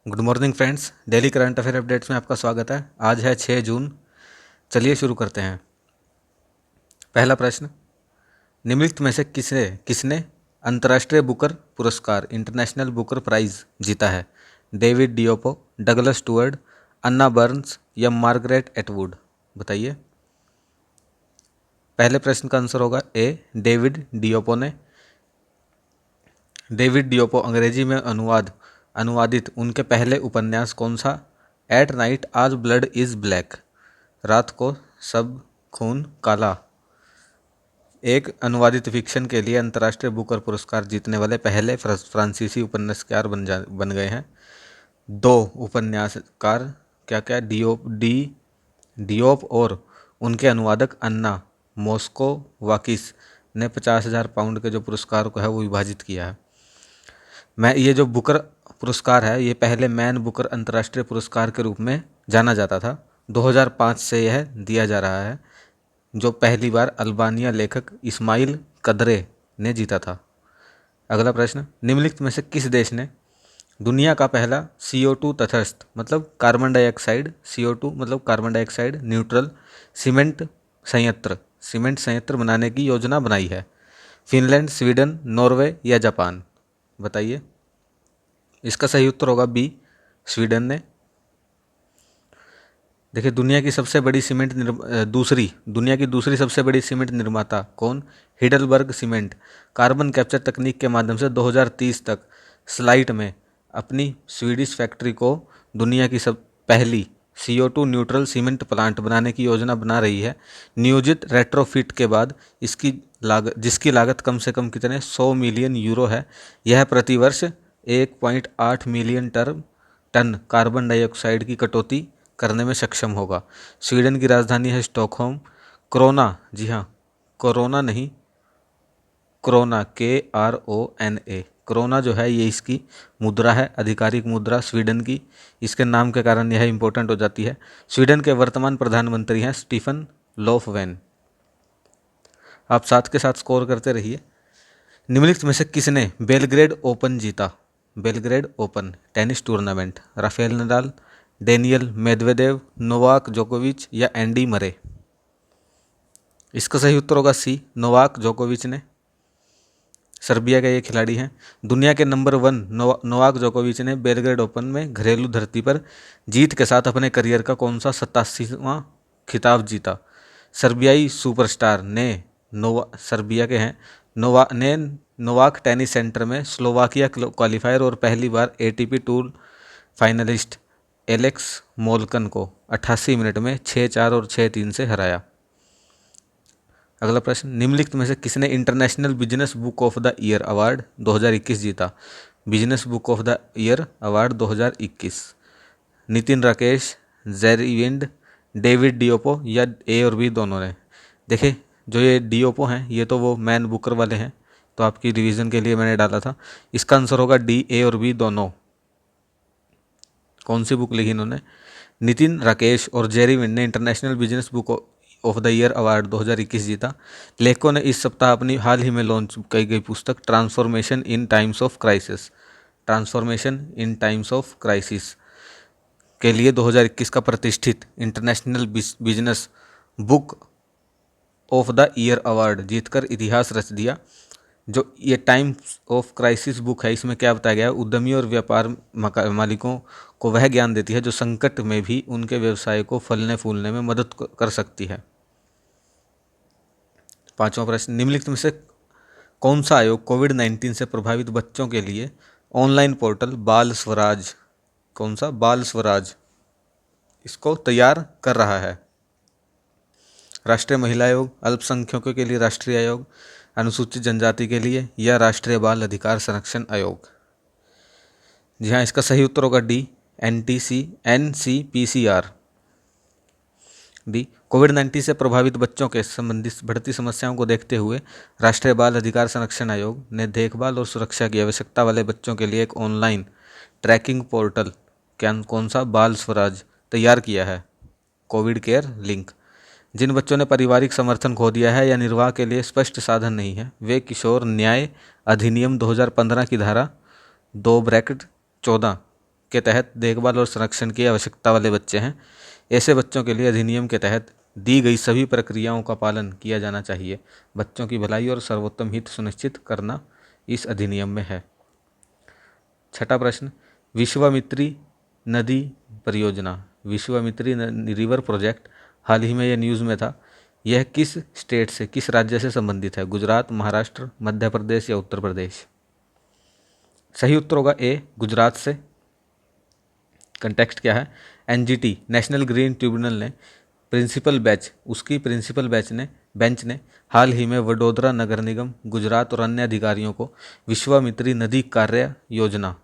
Good morning friends, daily current affair updates में आपका स्वागत है। आज है 6 जून। चलिए शुरू करते हैं। पहला प्रश्न, निम्नलिखित में से किसने किसने अंतर्राष्ट्रीय बुकर पुरस्कार इंटरनेशनल बुकर प्राइज जीता है? डेविड डियोपो, डगलस स्टुअर्ट, अन्ना बर्न्स या मार्गरेट एटवुड? बताइए। पहले प्रश्न का आंसर होगा ए, डेविड डियोपो ने। डेविड डियोपो अंग्रेजी में अनुवादित उनके पहले उपन्यास कौन सा? एट नाइट आज ब्लड इज ब्लैक, रात को सब खून काला, एक अनुवादित फिक्शन के लिए अंतर्राष्ट्रीय बुकर पुरस्कार जीतने वाले पहले फ्रांसीसी उपन्यासकार बन गए हैं। दो उपन्यासकार क्या क्या डियोप और उनके अनुवादक अन्ना मोस्कोवाकिस ने 50,000 पाउंड के जो पुरस्कार को है वो विभाजित किया है। ये जो बुकर पुरस्कार है ये पहले मैन बुकर अंतर्राष्ट्रीय पुरस्कार के रूप में जाना जाता था। 2005 से यह दिया जा रहा है, जो पहली बार अल्बानिया लेखक इस्माइल कदरे ने जीता था। अगला प्रश्न, निम्नलिखित में से किस देश ने दुनिया का पहला CO2 तटस्थ मतलब कार्बन डाइऑक्साइड CO2 मतलब कार्बन डाइऑक्साइड न्यूट्रल सीमेंट संयंत्र बनाने की योजना बनाई है? फिनलैंड, स्वीडन, नॉर्वे या जापान? बताइए। इसका सही उत्तर होगा बी, स्वीडन ने। देखिए, दुनिया की दूसरी सबसे बड़ी सीमेंट निर्माता कौन? हिडलबर्ग सीमेंट कार्बन कैप्चर तकनीक के माध्यम से 2030 तक स्लाइट में अपनी स्वीडिश फैक्ट्री को दुनिया की सब पहली CO2 न्यूट्रल सीमेंट प्लांट बनाने की योजना बना रही है। नियोजित रेट्रोफिट के बाद जिसकी लागत कम से कम कितने 100 मिलियन यूरो है। यह प्रतिवर्ष 1.8 मिलियन टन कार्बन डाइऑक्साइड की कटौती करने में सक्षम होगा। स्वीडन की राजधानी है स्टॉकहोम। क्रोना, जी हाँ, कोरोना नहीं, क्रोना KRONA, क्रोना जो है ये इसकी मुद्रा है, आधिकारिक मुद्रा स्वीडन की। इसके नाम के कारण यह इंपॉर्टेंट हो जाती है। स्वीडन के वर्तमान प्रधानमंत्री हैं स्टीफन लोफवेन। आप साथ के साथ स्कोर करते रहिए। निम्नलिखित में से किसने बेलग्रेड ओपन जीता? Belgrade open tennis tournament, Rafael Nadal, Daniel Medvedev, Novak जोकोविच या एंडी मरे? इसका सही उत्तर होगा सी, नोवाक जोकोविच ने। सर्बिया के ये खिलाड़ी हैं। दुनिया के नंबर 1 नोवाक जोकोविच ने बेलग्रेड ओपन में घरेलू धरती पर जीत के साथ अपने करियर का कौन सा 87वां खिताब जीता? सर्बियाई सुपरस्टार ने सर्बिया के हैं नोवाक टेनिस सेंटर में स्लोवाकिया क्वालिफायर और पहली बार ATP टूर फाइनलिस्ट एलेक्स मोल्कन को 88 मिनट में 6-4 और 6-3 से हराया। अगला प्रश्न, निम्नलिखित में से किसने international business book of the year award 2021 जीता? Business book of the year award 2021? Nitin Rakesh, Jerry Wind, David Diop या ए और बी दोनों ने? देखिए, जो ये डियोपो हैं ये तो वो मैन बुकर वाले हैं, तो आपकी रिवीजन के लिए मैंने डाला था। इसका आंसर होगा डी, ए और बी दोनों। कौन सी बुक लिखी इन्होंने? नितिन राकेश और जेरी विंड ने international business book of the year award 2021 जीता। लेखकों ने इस सप्ताह अपनी हाल ही में लॉन्च की गई पुस्तक transformation in times of crisis के लिए 2021 का प्रतिष्ठित international business book of the year award जीतकर इतिहास रच दिया। जो ये टाइम्स ऑफ क्राइसिस बुक है, इसमें क्या बताया गया है? उद्यमी और व्यापार मालिकों को वह ज्ञान देती है जो संकट में भी उनके व्यवसाय को फलने फूलने में मदद कर सकती है। पांचवा प्रश्न, निम्नलिखित में से कौन सा आयोग कोविड-19 से प्रभावित बच्चों के लिए ऑनलाइन पोर्टल बाल स्वराज, कौन सा? बाल स्वराज, इसको तैयार कर रहा है? राष्ट्रीय महिला आयोग, अल्पसंख्यकों के लिए राष्ट्रीय आयोग, अनुसूचित जनजाति के लिए या राष्ट्रीय बाल अधिकार संरक्षण आयोग? जी हाँ, इसका सही उत्तर होगा डी, NCPCR। डी, कोविड-19 से प्रभावित बच्चों के संबंधित बढ़ती समस्याओं को देखते हुए राष्ट्रीय बाल अधिकार संरक्षण आयोग ने देखभाल और सुरक्षा की आवश्यकता वाले बच्चों के लिए एक ऑनलाइन ट्रैकिंग पोर्टल कौन सा? बाल स्वराज तैयार किया है। कोविड केयर लिंक, जिन बच्चों ने पारिवारिक समर्थन खो दिया है या निर्वाह के लिए स्पष्ट साधन नहीं है, वे किशोर न्याय अधिनियम 2015 की धारा 2-14 के तहत देखभाल और संरक्षण की आवश्यकता वाले बच्चे हैं, ऐसे बच्चों के लिए अधिनियम के तहत दी गई सभी प्रक्रियाओं का पालन किया जाना चाहिए। बच्चों की भलाई और सर्वोत्तम हित सुनिश्चित करना इस अधिनियम में है। छठा प्रश्न, विश्वामित्री नदी परियोजना, विश्वामित्री रिवर प्रोजेक्ट, हाल ही में यह न्यूज़ में था, यह किस स्टेट से, किस राज्य से संबंधित है? गुजरात, महाराष्ट्र, मध्य प्रदेश या उत्तर प्रदेश? सही उत्तर होगा ए, गुजरात से। कंटेक्स्ट क्या है? एनजीटी नेशनल ग्रीन ट्रिब्यूनल ने उसकी प्रिंसिपल बेंच ने हाल ही में वडोदरा नगर निगम, गुजरात और अन्य अधिकारियों को विश्वामित्री नदी कार्य योजना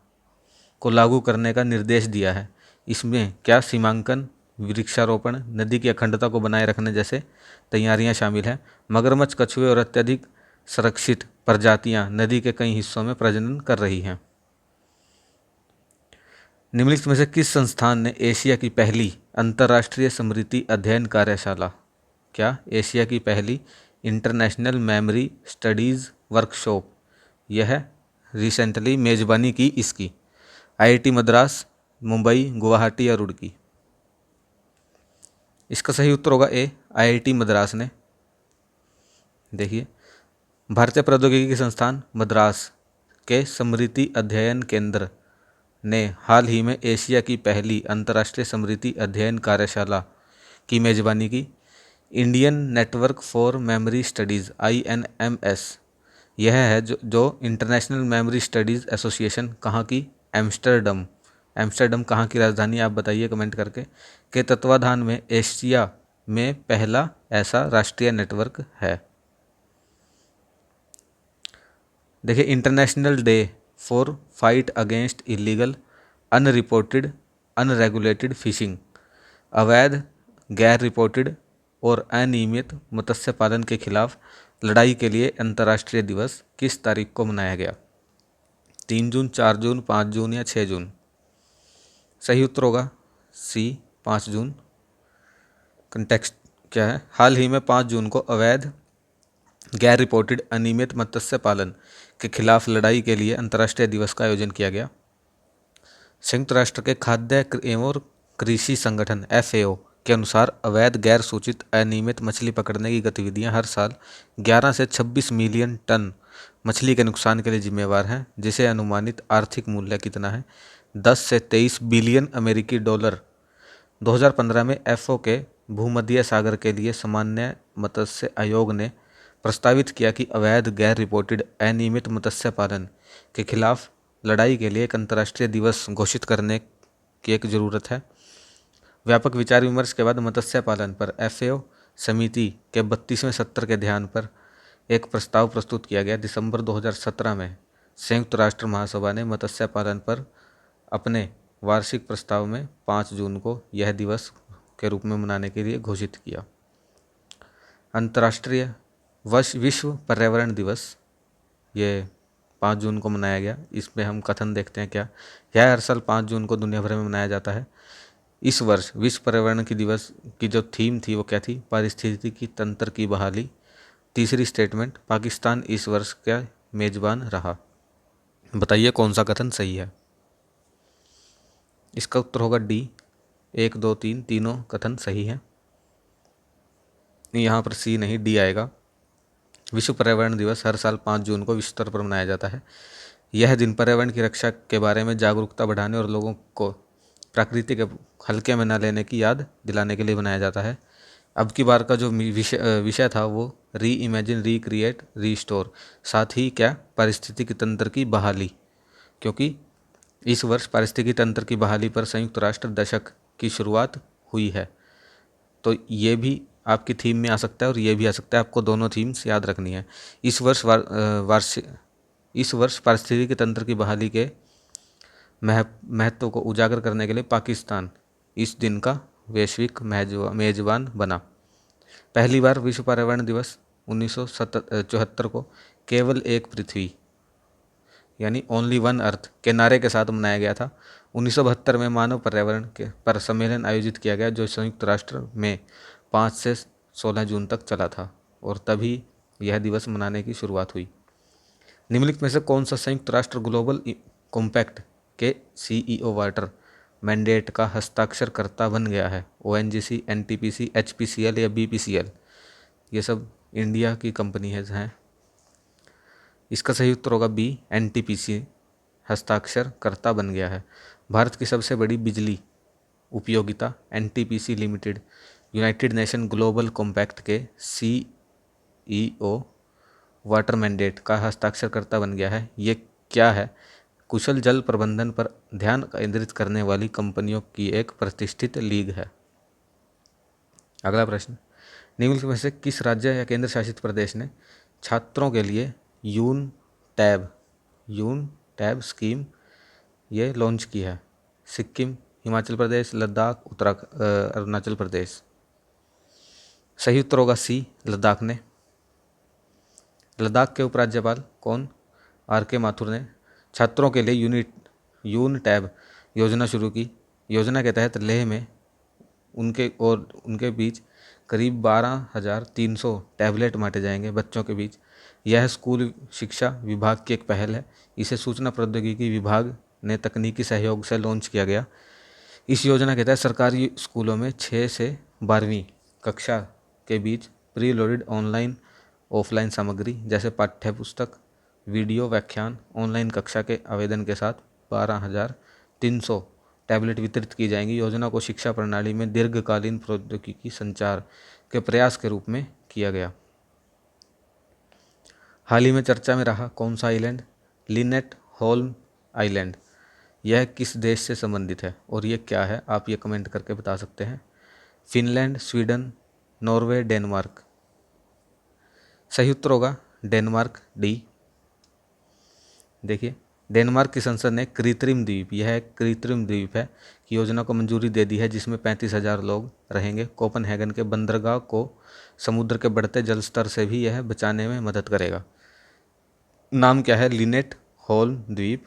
को लागू करने का निर्देश दिया है। इसमें क्या सीमांकन, वृक्षारोपण, नदी की अखंडता को बनाए रखने जैसे तैयारियां शामिल हैं? मगरमच्छ, कछुए और अत्यधिक संरक्षित प्रजातियां नदी के कई हिस्सों में प्रजनन कर रही हैं। निम्नलिखित में से किस संस्थान ने एशिया की पहली अंतर्राष्ट्रीय स्मृति अध्ययन कार्यशाला, क्या एशिया की पहली इंटरनेशनल मेमोरी स्टडीज़ वर्कशॉप, यह रिसेंटली मेजबानी की इसकी? आईआईटी मद्रास, मुंबई, गुवाहाटी या रुड़की? इसका सही उत्तर होगा ए, आईआईटी मद्रास ने। देखिए, भारतीय प्रौद्योगिकी संस्थान मद्रास के स्मृति अध्ययन केंद्र ने हाल ही में एशिया की पहली अंतर्राष्ट्रीय स्मृति अध्ययन कार्यशाला की मेजबानी की। Indian network for memory studies INMS, यह है जो इंटरनेशनल मेमोरी स्टडीज़ एसोसिएशन कहाँ की? एम्स्टर्डम कहाँ की राजधानी, आप बताइए कमेंट करके, के तत्वाधान में एशिया में पहला ऐसा राष्ट्रीय नेटवर्क है। देखिए, international day for fight against illegal, unreported, unregulated fishing, अवैध, गैर रिपोर्टेड और अनियमित मत्स्य पालन के खिलाफ लड़ाई के लिए अंतर्राष्ट्रीय दिवस किस तारीख को मनाया गया? 3 जून, 4 जून, 5 जून या 6 जून? सही उत्तर होगा सी, 5 जून। कंटेक्स्ट क्या है? हाल ही में 5 जून को अवैध, गैर रिपोर्टेड, अनियमित मत्स्य पालन के खिलाफ लड़ाई के लिए अंतर्राष्ट्रीय दिवस का आयोजन किया गया। संयुक्त राष्ट्र के खाद्य एवं कृषि संगठन FAO के अनुसार अवैध, गैर सूचित, अनियमित मछली पकड़ने की गतिविधियां हर साल 11 से 26 मिलियन टन मछली के नुकसान के लिए जिम्मेवार हैं, जिसे अनुमानित आर्थिक मूल्य कितना है? 10 से 23 बिलियन अमेरिकी डॉलर। 2015 में FAO के भूमध्य सागर के लिए सामान्य मत्स्य आयोग ने प्रस्तावित किया कि अवैध, गैर रिपोर्टेड, अनियमित मत्स्य पालन के खिलाफ लड़ाई के लिए एक अंतर्राष्ट्रीय दिवस घोषित करने की एक ज़रूरत है। व्यापक विचार विमर्श के बाद मत्स्य पालन पर FAO समिति के 32वें सत्र के ध्यान पर एक प्रस्ताव प्रस्तुत किया गया। दिसंबर 2017 में संयुक्त राष्ट्र महासभा ने मत्स्य पालन पर अपने वार्षिक प्रस्ताव में 5 जून को यह दिवस के रूप में मनाने के लिए घोषित किया। अंतर्राष्ट्रीय विश्व पर्यावरण दिवस, ये 5 जून को मनाया गया। इसमें हम कथन देखते हैं क्या? यह हर साल 5 जून को दुनिया भर में मनाया जाता है। इस वर्ष विश्व पर्यावरण की दिवस की जो थीम थी वो क्या थी? पारिस्थितिकी तंत्र की बहाली। तीसरी स्टेटमेंट, पाकिस्तान इस वर्ष का मेजबान रहा। बताइए कौन सा कथन सही है? इसका उत्तर होगा डी, 1, 2, 3 तीनों कथन सही हैं। यहाँ पर सी नहीं, डी आएगा। विश्व पर्यावरण दिवस हर साल 5 जून को विश्व स्तर पर मनाया जाता है। यह दिन पर्यावरण की रक्षा के बारे में जागरूकता बढ़ाने और लोगों को प्रकृति के हल्के में न लेने की याद दिलाने के लिए बनाया जाता है। अब की बार का जो विषय था वो री इमेजिन, रिक्रिएट, रीस्टोर, साथ ही क्या? पारिस्थितिकी तंत्र की बहाली, क्योंकि इस वर्ष पारिस्थितिकी तंत्र की बहाली पर संयुक्त राष्ट्र दशक की शुरुआत हुई है। तो ये भी आपकी थीम में आ सकता है और ये भी आ सकता है, आपको दोनों थीम्स याद रखनी है। इस वर्ष पारिस्थितिकी तंत्र की बहाली के महत्व को उजागर करने के लिए पाकिस्तान इस दिन का वैश्विक मेजबान बना। पहली बार विश्व पर्यावरण दिवस 1974 को केवल एक पृथ्वी यानी ओनली वन अर्थ के नारे के साथ मनाया गया था। 1972 में मानव पर्यावरण के पर सम्मेलन आयोजित किया गया, जो संयुक्त राष्ट्र में 5 से 16 जून तक चला था और तभी यह दिवस मनाने की शुरुआत हुई। निम्नलिखित में से कौन सा संयुक्त राष्ट्र ग्लोबल कॉम्पैक्ट के CEO वाल्टर मैंडेट का हस्ताक्षरकर्ता बन गया है? ओएनजीसी, एनटीपीसी, एचपीसीएल या बीपीसीएल? ये सब इंडिया की कंपनी हैं। इसका सही उत्तर होगा बी, एनटीपीसी हस्ताक्षरकर्ता बन गया है। भारत की सबसे बड़ी बिजली उपयोगिता NTPC limited United nation global compact के सीईओ वाटर मैंडेट का हस्ताक्षरकर्ता बन गया है। ये क्या है? कुशल जल प्रबंधन पर ध्यान केंद्रित करने वाली कंपनियों की एक प्रतिष्ठित लीग है। अगला प्रश्न, निम्नलिखित में से किस राज्य या केंद्र शासित प्रदेश ने छात्रों के लिए यून टैब स्कीम ये लॉन्च की है? सिक्किम, हिमाचल प्रदेश, लद्दाख, अरुणाचल प्रदेश? सही उत्तर होगा सी, लद्दाख ने। लद्दाख के उपराज्यपाल कौन? आर के माथुर ने छात्रों के लिए यून टैब योजना शुरू की। योजना के तहत लेह में उनके बीच करीब 12,300 टैबलेट बांटे जाएंगे बच्चों के बीच। यह स्कूल शिक्षा विभाग की एक पहल है। इसे सूचना प्रौद्योगिकी विभाग ने तकनीकी सहयोग से लॉन्च किया गया। इस योजना के तहत सरकारी स्कूलों में 6 से 12वीं कक्षा के बीच प्री लोडेड ऑनलाइन ऑफलाइन सामग्री जैसे पाठ्य पुस्तक, वीडियो व्याख्यान, ऑनलाइन कक्षा के आवेदन के साथ 12,300 टैबलेट वितरित की जाएंगी। योजना को शिक्षा प्रणाली में दीर्घकालीन प्रौद्योगिकी संचार के प्रयास के रूप में किया गया। हाल ही में चर्चा में रहा कौन सा आइलैंड? Lynette haulm island. यह किस देश से संबंधित है और ये क्या है? आप ये कमेंट करके बता सकते हैं। Finland, Sweden, Norway, Denmark? सही उत्तर होगा डेनमार्क, डी। देखिए, डेनमार्क की संसद ने कृत्रिम द्वीप, यह एक कृत्रिम द्वीप है, की योजना को मंजूरी दे दी है जिसमें 35,000 लोग रहेंगे। कोपनहेगन के बंदरगाह को समुद्र के बढ़ते जल स्तर से भी यह बचाने में मदद करेगा। नाम क्या है? लिनेट होल्म द्वीप।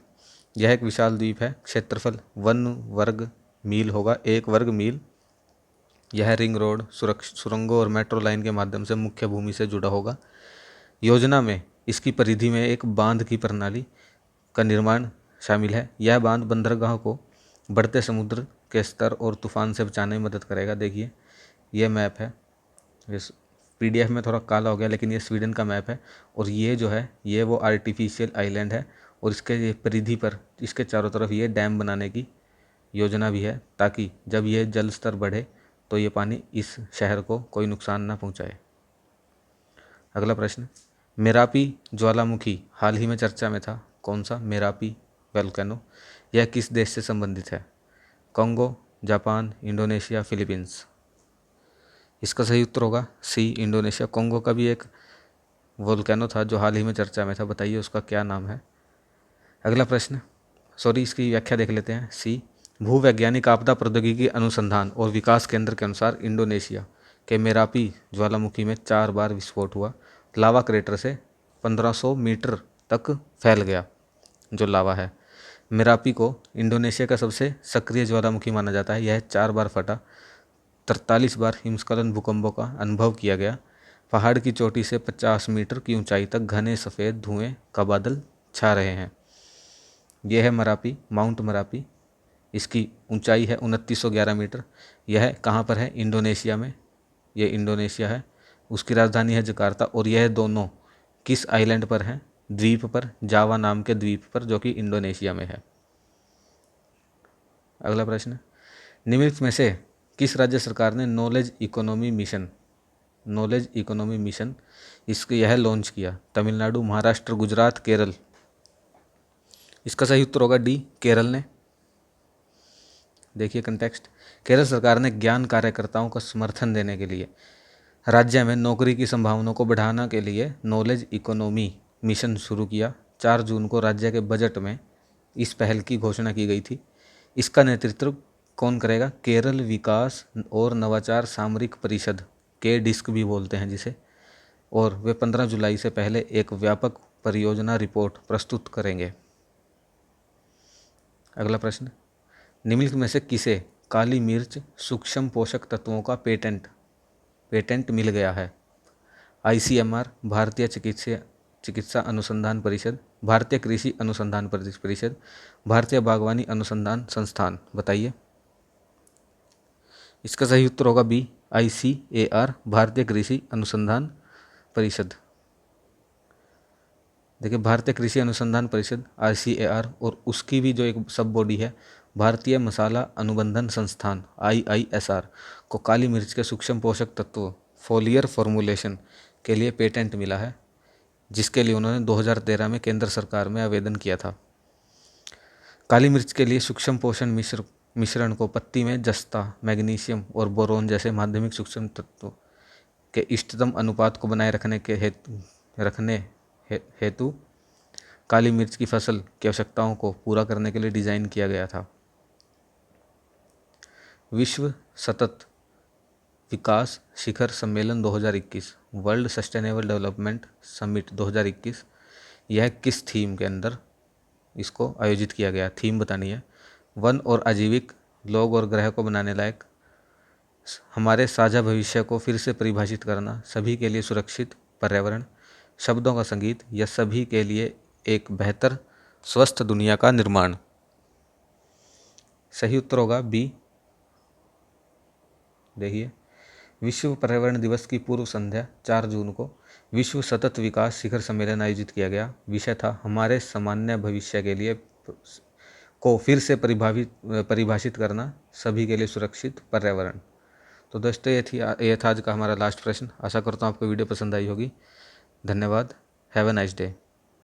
यह एक विशाल द्वीप है। क्षेत्रफल 1 वर्ग मील होगा, 1 वर्ग मील। यह रिंग रोड, सुरंगों और मेट्रो लाइन के माध्यम से मुख्य भूमि से जुड़ा होगा। योजना में इसकी परिधि में एक बांध की प्रणाली का निर्माण शामिल है। यह बांध बंदरगाह को बढ़ते समुद्र के स्तर और तूफान से बचाने में मदद करेगा। देखिए, यह मैप है। इस पीडीएफ में थोड़ा काला हो गया, लेकिन ये स्वीडन का मैप है। और ये जो है ये वो आर्टिफिशियल आइलैंड है और इसके परिधि पर इसके चारों तरफ ये डैम बनाने की योजना भी है, ताकि जब ये जल स्तर बढ़े तो ये पानी इस शहर को कोई नुकसान ना पहुंचाए। अगला प्रश्न, मेरापी ज्वालामुखी हाल ही में चर्चा में था। कौन सा? Merapi volcano. यह किस देश से संबंधित है? Congo, Japan, Indonesia, Philippines? इसका सही उत्तर होगा सी, इंडोनेशिया। कांगो का भी एक वोल्केनो था जो हाल ही में चर्चा में था। बताइए उसका क्या नाम है? अगला प्रश्न, इसकी व्याख्या देख लेते हैं। सी, भूवैज्ञानिक आपदा प्रौद्योगिकी अनुसंधान और विकास केंद्र के अनुसार इंडोनेशिया के मेरापी ज्वालामुखी में 4 बार विस्फोट हुआ। लावा क्रेटर से 1500 मीटर तक फैल गया जो लावा है। मेरापी को इंडोनेशिया का सबसे सक्रिय ज्वालामुखी माना जाता है। यह 4 बार फटा। 43 बार हिमस्खलन भूकंपों का अनुभव किया गया। पहाड़ की चोटी से 50 मीटर की ऊंचाई तक घने सफ़ेद धुएं का बादल छा रहे हैं। यह है मरापी, माउंट मरापी। इसकी ऊंचाई है 2911 मीटर। यह कहाँ पर है? इंडोनेशिया में। यह इंडोनेशिया है। उसकी राजधानी है जकार्ता। और यह दोनों किस आइलैंड पर हैं? द्वीप पर, जावा नाम के द्वीप पर, जो कि इंडोनेशिया में है। अगला प्रश्न, निम्नलिखित में से किस राज्य सरकार ने नॉलेज इकोनॉमी मिशन इसके यह लॉन्च किया? तमिलनाडु, महाराष्ट्र, गुजरात, केरल? इसका सही उत्तर होगा डी, केरल ने। देखिए कंटेक्स्ट, केरल सरकार ने ज्ञान कार्यकर्ताओं को समर्थन देने के लिए राज्य में नौकरी की संभावनाओं को बढ़ाने के लिए नॉलेज इकोनॉमी मिशन शुरू किया। 4 जून को राज्य के बजट में इस पहल की घोषणा की गई थी। इसका नेतृत्व कौन करेगा? केरल विकास और नवाचार सामरिक परिषद, के डिस्क भी बोलते हैं जिसे। और वे 15 जुलाई से पहले एक व्यापक परियोजना रिपोर्ट प्रस्तुत करेंगे। अगला प्रश्न, निम्नलिखित में से किसे काली मिर्च सूक्ष्म पोषक तत्वों का पेटेंट मिल गया है? आईसीएमआर, भारतीय चिकित्सा चिकित्सा अनुसंधान परिषद, भारतीय कृषि अनुसंधान परिषद, भारतीय बागवानी अनुसंधान संस्थान। बताइए। इसका सही उत्तर होगा बी, ICAR, भारतीय कृषि अनुसंधान परिषद। देखिए, भारतीय कृषि अनुसंधान परिषद ICAR और उसकी भी जो एक सब बॉडी है भारतीय मसाला अनुबंधन संस्थान IISR को काली मिर्च के सूक्ष्म पोषक तत्व फोलियर फॉर्मुलेशन के लिए पेटेंट मिला है, जिसके लिए उन्होंने 2013 में केंद्र सरकार में आवेदन किया था। काली मिर्च के लिए सूक्ष्म पोषण मिश्रण को पत्ती में जस्ता, मैग्नीशियम और बोरोन जैसे माध्यमिक सूक्ष्म तत्वों के इष्टतम अनुपात को बनाए रखने हेतु काली मिर्च की फसल की आवश्यकताओं को पूरा करने के लिए डिज़ाइन किया गया था। विश्व सतत विकास शिखर सम्मेलन 2021, वर्ल्ड सस्टेनेबल डेवलपमेंट समिट 2021, यह किस थीम के अंदर इसको आयोजित किया गया? थीम बतानी है। वन और आजीविक, लोग और ग्रह को बनाने लायक, हमारे साझा भविष्य को फिर से परिभाषित करना, सभी के लिए सुरक्षित पर्यावरण, शब्दों का संगीत, या सभी के लिए एक बेहतर स्वस्थ दुनिया का निर्माण। सही उत्तर होगा बी। देखिए, विश्व पर्यावरण दिवस की पूर्व संध्या 4 जून को विश्व सतत विकास शिखर सम्मेलन आयोजित किया गया। विषय था हमारे सामान्य भविष्य के लिए को फिर से परिभाषित करना, सभी के लिए सुरक्षित पर्यावरण। तो दोस्तों, ये था आज का हमारा लास्ट प्रश्न। आशा करता हूँ आपको वीडियो पसंद आई होगी। धन्यवाद। Have a nice day.